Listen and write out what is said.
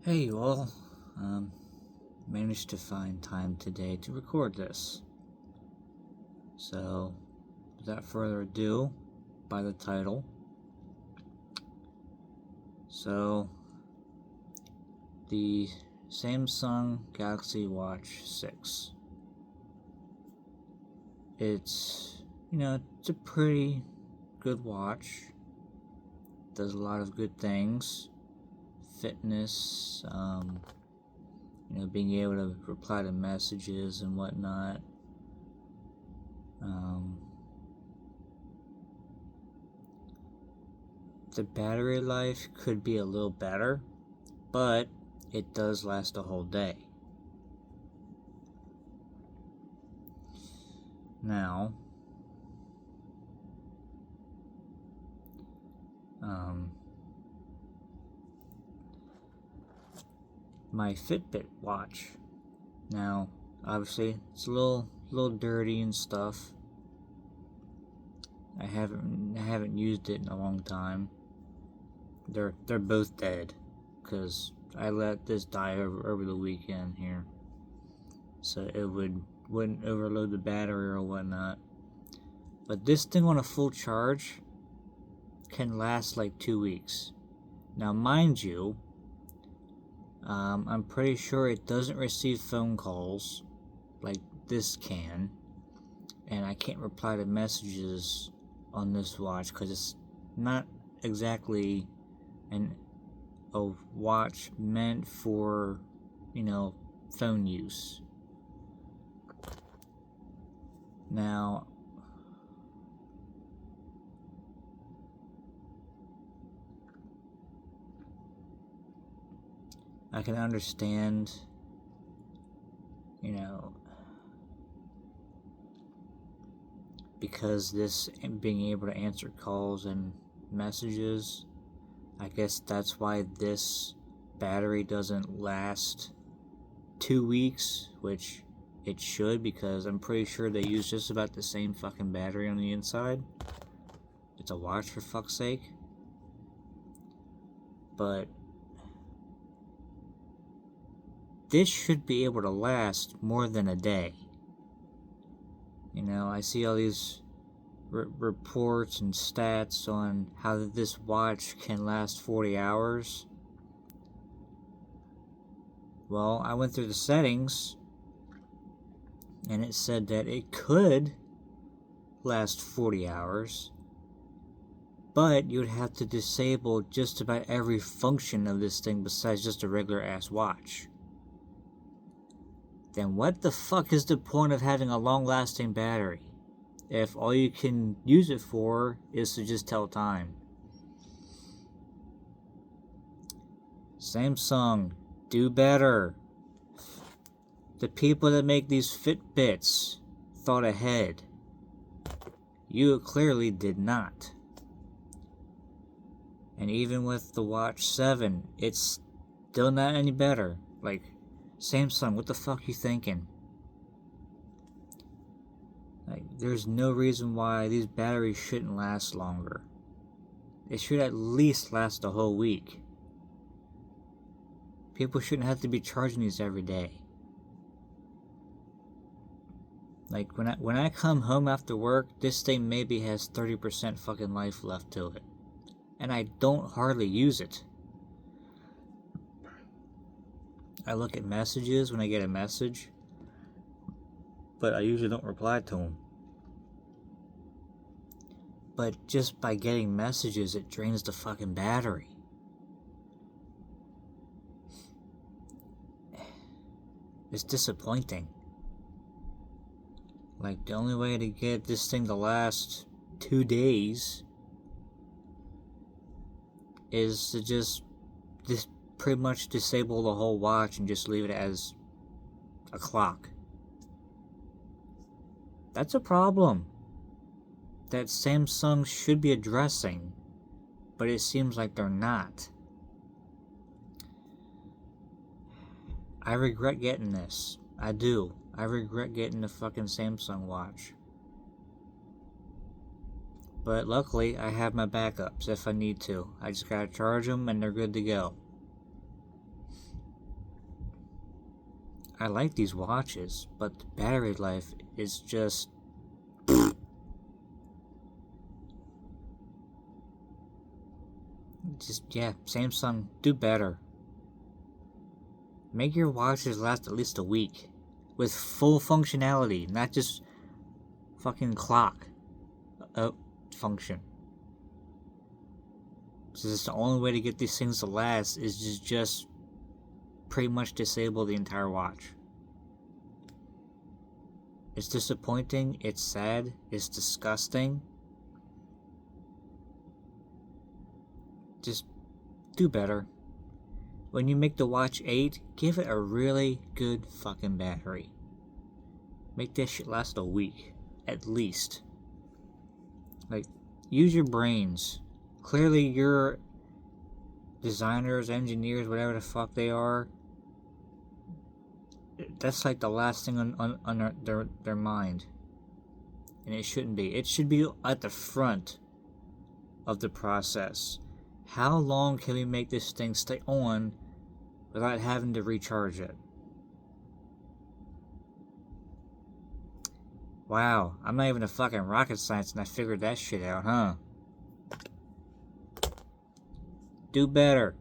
Hey, well, managed to find time today to record this. So, without further ado, by the title. So, the Samsung Galaxy Watch 6. It's a pretty good watch. Does a lot of good things. Fitness, being able to reply to messages and whatnot. The battery life could be a little better, but it does last a whole day. Now, my Fitbit watch. Now, obviously, it's a little dirty and stuff. I haven't used it in a long time. They're both dead, cause I let this die over the weekend here, so it wouldn't overload the battery or whatnot. But this thing on a full charge can last like 2 weeks. Now, mind you, I'm pretty sure it doesn't receive phone calls like this can, and I can't reply to messages on this watch because it's not exactly a watch meant for, phone use. Now, I can understand, because this being able to answer calls and messages, I guess that's why this battery doesn't last 2 weeks, which it should, because I'm pretty sure they use just about the same fucking battery on the inside. It's a watch, for fuck's sake. But this should be able to last more than a day. I see all these reports and stats on how this watch can last 40 hours. Well, I went through the settings, and it said that it could last 40 hours, but you'd have to disable just about every function of this thing besides just a regular ass watch. Then what the fuck is the point of having a long-lasting battery if all you can use it for is to just tell time? Samsung, do better. The people that make these Fitbits thought ahead. You clearly did not. And even with the Watch 7, it's still not any better. Like, Samsung, what the fuck you thinking? Like, there's no reason why these batteries shouldn't last longer. It should at least last a whole week. People shouldn't have to be charging these every day. Like, when I come home after work, this thing maybe has 30% fucking life left to it. And I don't hardly use it. I look at messages when I get a message, but I usually don't reply to them. But just by getting messages, it drains the fucking battery. It's disappointing. Like, the only way to get this thing to last 2 days is to just pretty much disable the whole watch and just leave it as a clock. That's a problem that Samsung should be addressing, but it seems like they're not. I regret getting this. I do. I regret getting the fucking Samsung watch. But luckily, I have my backups if I need to. I just gotta charge them and they're good to go. I like these watches, but the battery life is just... yeah, Samsung, do better. Make your watches last at least a week. With full functionality, not just fucking clock function. So it's the only way to get these things to last is just pretty much disable the entire watch. It's disappointing, it's sad, it's disgusting. Just do better. When you make the watch 8, give it a really good fucking battery. Make this shit last a week, at least. Like, use your brains. Clearly you're designers, engineers, whatever the fuck they are. That's like the last thing on their mind. And it shouldn't be. It should be at the front of the process. How long can we make this thing stay on without having to recharge it? Wow, I'm not even a fucking rocket science and I figured that shit out, huh? Do better.